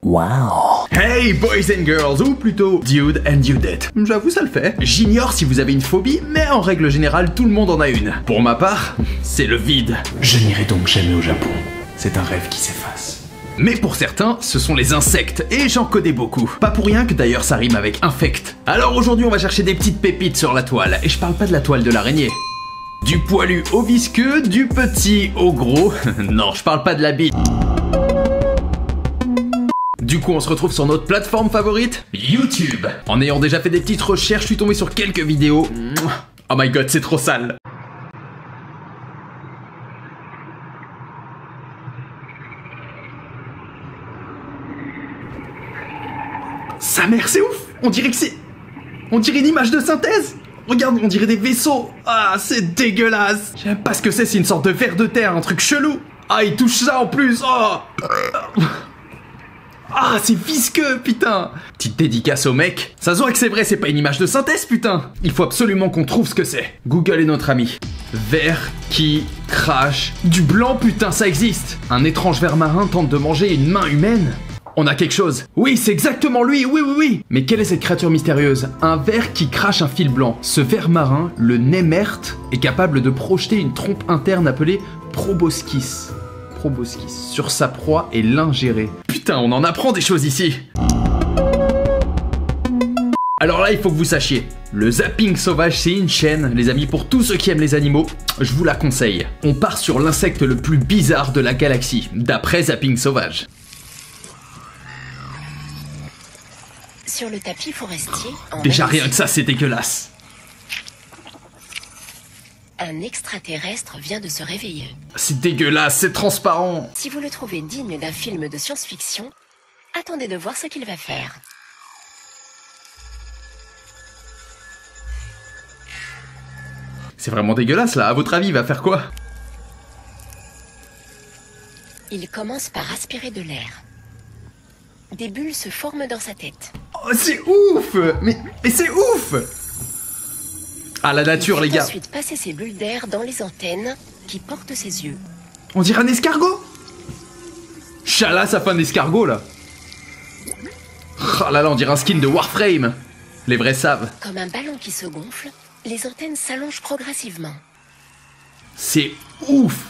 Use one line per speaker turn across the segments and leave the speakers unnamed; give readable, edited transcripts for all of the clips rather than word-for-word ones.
Wow. Hey boys and girls, ou plutôt dude and dudette. J'avoue ça le fait. J'ignore si vous avez une phobie, mais en règle générale tout le monde en a une. Pour ma part, c'est le vide. Je n'irai donc jamais au Japon. C'est un rêve qui s'efface. Mais pour certains, ce sont les insectes, et j'en connais beaucoup. Pas pour rien que d'ailleurs ça rime avec infect. Alors aujourd'hui on va chercher des petites pépites sur la toile, et je parle pas de la toile de l'araignée. Du poilu au visqueux, du petit au gros. Non, je parle pas de la bite. Du coup, on se retrouve sur notre plateforme favorite, YouTube. En ayant déjà fait des petites recherches, je suis tombé sur quelques vidéos. Oh my god, c'est trop sale. Sa mère, c'est ouf. On dirait que c'est... On dirait une image de synthèse. Regarde, on dirait des vaisseaux. Ah, c'est dégueulasse. Je sais pas ce que c'est une sorte de ver de terre, un truc chelou. Ah, il touche ça en plus. Oh. Ah, c'est visqueux, putain. Petite dédicace au mec. Ça se voit que c'est vrai, c'est pas une image de synthèse, putain. Il faut absolument qu'on trouve ce que c'est. Google est notre ami. Ver qui crache du blanc, putain, ça existe. Un étrange ver marin tente de manger une main humaine. On a quelque chose. Oui, c'est exactement lui, oui. Mais quelle est cette créature mystérieuse? Un ver qui crache un fil blanc. Ce ver marin, le Nemert, est capable de projeter une trompe interne appelée proboscis sur sa proie et l'ingérer. Putain, on en apprend des choses ici. Alors là, il faut que vous sachiez, le zapping sauvage, c'est une chaîne, les amis, pour tous ceux qui aiment les animaux, je vous la conseille. On part sur l'insecte le plus bizarre de la galaxie, d'après Zapping sauvage.
Sur le tapis forestier,
Déjà rien que ça, c'est dégueulasse.
Un extraterrestre vient de se réveiller.
C'est dégueulasse, c'est transparent.
Si vous le trouvez digne d'un film de science-fiction, attendez de voir ce qu'il va faire.
C'est vraiment dégueulasse là, à votre avis, il va faire quoi?
Il commence par aspirer de l'air. Des bulles se forment dans sa tête.
Oh, c'est ouf. Mais c'est ouf. Ah, la nature, les gars.
Ensuite passer ces bulles d'air dans les antennes qui portent ses yeux.
On dirait un escargot. Chala, ça fait un escargot, là. Oh là là, on dirait un skin de Warframe. Les vrais savent.
Comme un ballon qui se gonfle, les antennes s'allongent progressivement.
C'est ouf.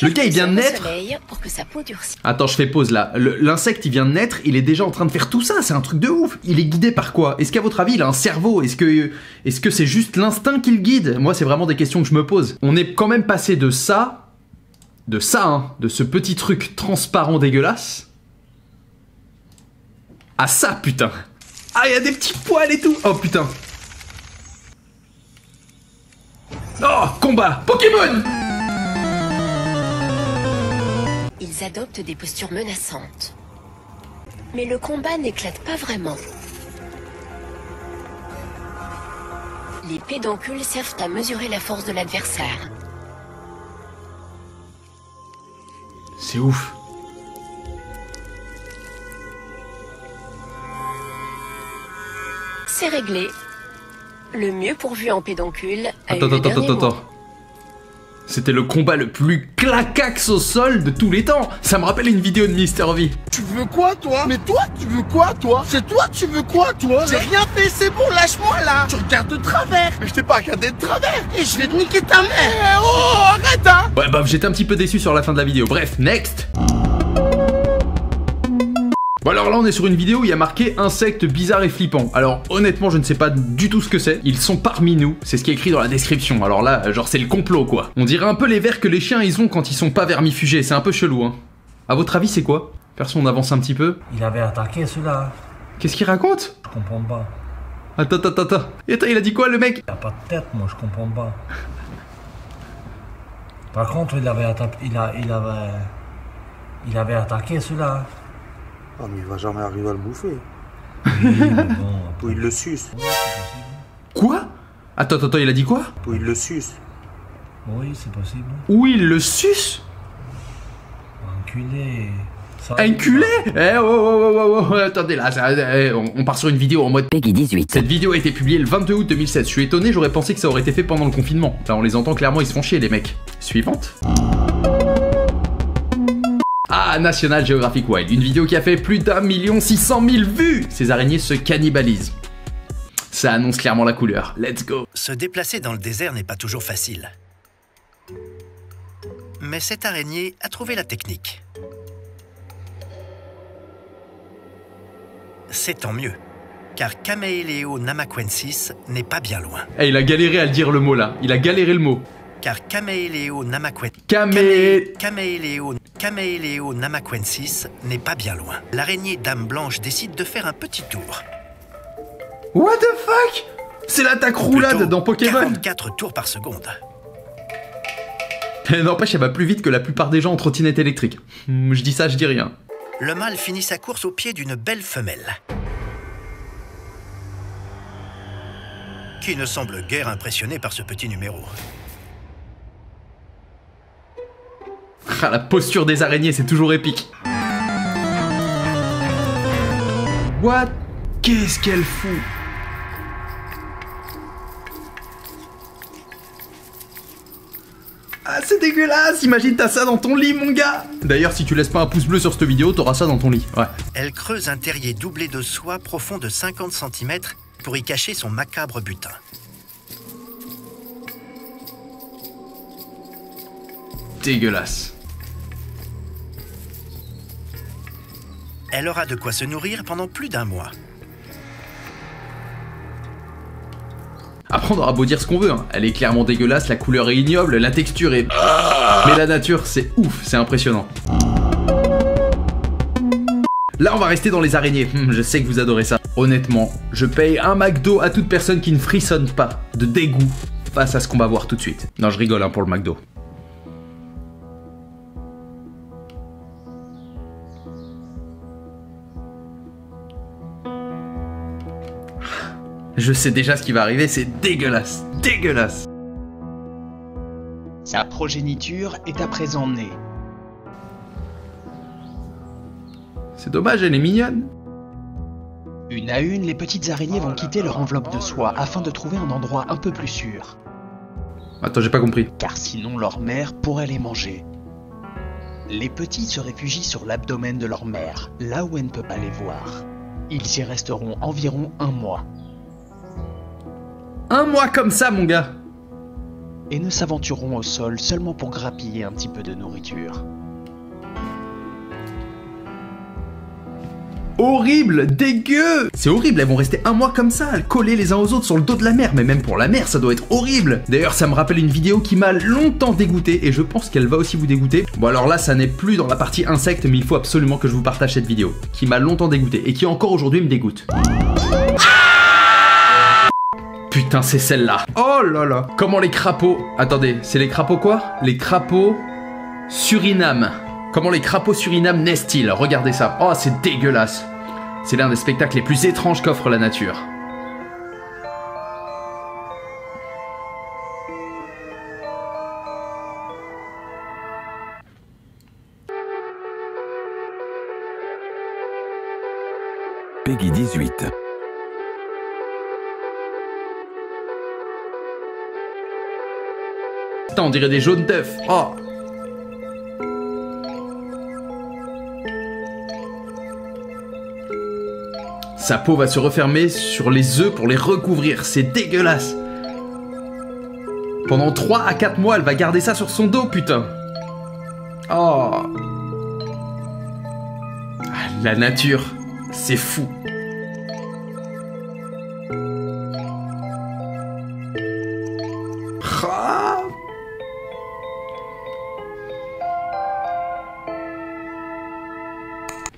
Le gars, il vient de naître.
Pour que sa peau durcisse.
Attends, je fais pause là. L'insecte, il vient de naître, il est déjà en train de faire tout ça. C'est un truc de ouf. Il est guidé par quoi? Est-ce qu'à votre avis, il a un cerveau? Est-ce que c'est juste l'instinct qui le guide? Moi, c'est vraiment des questions que je me pose. On est quand même passé de ça, de ce petit truc transparent dégueulasse, à ça, putain. Ah, il y a des petits poils et tout. Oh, putain. Oh, combat Pokémon.
Ils adoptent des postures menaçantes. Mais le combat n'éclate pas vraiment. Les pédoncules servent à mesurer la force de l'adversaire.
C'est ouf.
C'est réglé. Le mieux pourvu en pédoncule a
Attends. C'était le combat le plus claquax au sol de tous les temps. Ça me rappelle une vidéo de Mister V.
Tu veux quoi, toi? Mais toi, tu veux quoi, toi? C'est toi, tu veux quoi, toi? J'ai rien fait, c'est bon, lâche-moi, là. Tu regardes de travers. Mais je t'ai pas regardé de travers. Et je vais te niquer ta mère. Oh, arrête, hein.
Ouais, bah, j'étais un petit peu déçu sur la fin de la vidéo. Bref, next. Bon alors là on est sur une vidéo où il y a marqué insectes bizarres et flippants. Alors honnêtement je ne sais pas du tout ce que c'est. Ils sont parmi nous, c'est ce qui est écrit dans la description. Alors là genre c'est le complot quoi. On dirait un peu les vers que les chiens ils ont quand ils sont pas vermifugés. C'est un peu chelou hein. A votre avis c'est quoi? Perso on avance un petit peu.
Il avait attaqué celui-là.
Qu'est-ce qu'il raconte?
Je comprends pas.
Attends. Et attends il a dit quoi le mec?
Il a pas de tête moi je comprends pas. Par contre il avait attaqué celui-là.
Ah mais il va jamais arriver à le bouffer.
Oui, mais bon,
Ou il le suce.
Quoi? Attends, il a dit quoi?
Ou il le suce.
Oui, c'est possible.
Où il le suce?
Enculé. Ça,
Enculé. Eh, oh, attendez là, on part sur une vidéo en mode
Peggy 18.
Cette vidéo a été publiée le 22 août 2016. Je suis étonné, j'aurais pensé que ça aurait été fait pendant le confinement. Là, on les entend clairement, ils se font chier, les mecs. Suivante. Ah, National Geographic Wild. Une vidéo qui a fait plus d'1 600 000 vues. Ces araignées se cannibalisent. Ça annonce clairement la couleur. Let's go.
Se déplacer dans le désert n'est pas toujours facile. Mais cette araignée a trouvé la technique. C'est tant mieux, car Cameileo namaquensis n'est pas bien loin.
Eh, il a galéré à le dire le mot là. Il a galéré le mot.
Car Cameileo namaquensis n'est pas bien loin. L'araignée Dame Blanche décide de faire un petit tour.
What the fuck? C'est l'attaque roulade
Plutôt
dans Pokémon.
44 tours par seconde.
N'empêche, elle va plus vite que la plupart des gens en trottinette électrique. Je dis ça, je dis rien.
Le mâle finit sa course au pied d'une belle femelle, qui ne semble guère impressionnée par ce petit numéro.
Ah, la posture des araignées, c'est toujours épique. What? Qu'est-ce qu'elle fout? Ah, c'est dégueulasse! Imagine, t'as ça dans ton lit, mon gars! D'ailleurs, si tu laisses pas un pouce bleu sur cette vidéo, t'auras ça dans ton lit. Ouais.
Elle creuse un terrier doublé de soie profond de 50 cm pour y cacher son macabre butin.
Dégueulasse.
Elle aura de quoi se nourrir pendant plus d'1 mois.
Après, on aura beau dire ce qu'on veut, hein. Elle est clairement dégueulasse, la couleur est ignoble, la texture est... Mais la nature, c'est ouf, c'est impressionnant. Là, on va rester dans les araignées. Je sais que vous adorez ça. Honnêtement, je paye un McDo à toute personne qui ne frissonne pas de dégoût face à ce qu'on va voir tout de suite. Non, je rigole hein, pour le McDo. Je sais déjà ce qui va arriver, c'est dégueulasse, dégueulasse.
Sa progéniture est à présent née.
C'est dommage, elle est mignonne.
Une à une, les petites araignées vont quitter leur enveloppe de soie afin de trouver un endroit un peu plus sûr.
Attends, j'ai pas compris.
Car sinon leur mère pourrait les manger. Les petits se réfugient sur l'abdomen de leur mère, là où elle ne peut pas les voir. Ils y resteront environ 1 mois.
1 mois comme ça, mon gars.
Et ne s'aventureront au sol seulement pour grappiller un petit peu de nourriture.
Horrible, dégueu. C'est horrible, elles vont rester 1 mois comme ça, collées les uns aux autres sur le dos de la mère. Mais même pour la mère, ça doit être horrible. D'ailleurs, ça me rappelle une vidéo qui m'a longtemps dégoûté et je pense qu'elle va aussi vous dégoûter. Bon alors là, ça n'est plus dans la partie insectes, mais il faut absolument que je vous partage cette vidéo qui m'a longtemps dégoûté et qui encore aujourd'hui me dégoûte. Putain, c'est celle-là. Oh là là. Comment les crapauds... Attendez, c'est les crapauds quoi? Les crapauds Suriname. Comment les crapauds Suriname naissent-ils? Regardez ça. Oh, c'est dégueulasse. C'est l'un des spectacles les plus étranges qu'offre la nature.
Peggy 18.
Putain, on dirait des jaunes d'œufs. Oh. Sa peau va se refermer sur les œufs pour les recouvrir. C'est dégueulasse. Pendant 3 à 4 mois, elle va garder ça sur son dos, putain. Oh. La nature, c'est fou. Ah.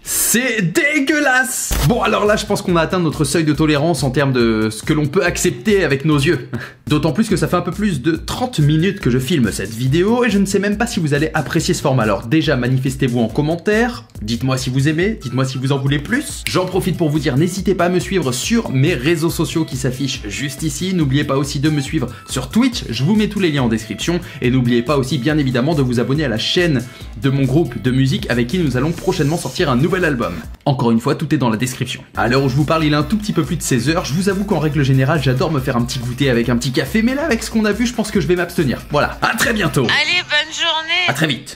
C'est dégueulasse. Bon alors là je pense qu'on a atteint notre seuil de tolérance en termes de ce que l'on peut accepter avec nos yeux. D'autant plus que ça fait un peu plus de 30 minutes que je filme cette vidéo et je ne sais même pas si vous allez apprécier ce format. Alors déjà, manifestez-vous en commentaire, dites-moi si vous aimez, dites-moi si vous en voulez plus. J'en profite pour vous dire, n'hésitez pas à me suivre sur mes réseaux sociaux qui s'affichent juste ici. N'oubliez pas aussi de me suivre sur Twitch, je vous mets tous les liens en description. Et n'oubliez pas aussi bien évidemment de vous abonner à la chaîne de mon groupe de musique avec qui nous allons prochainement sortir un nouvel album. Encore une fois, tout est dans la description. À l'heure où je vous parle, il est un tout petit peu plus de 16 h. Je vous avoue qu'en règle générale, j'adore me faire un petit goûter avec un petit café, mais là avec ce qu'on a vu, je pense que je vais m'abstenir. Voilà, à très bientôt.
Allez, bonne journée.
À très vite.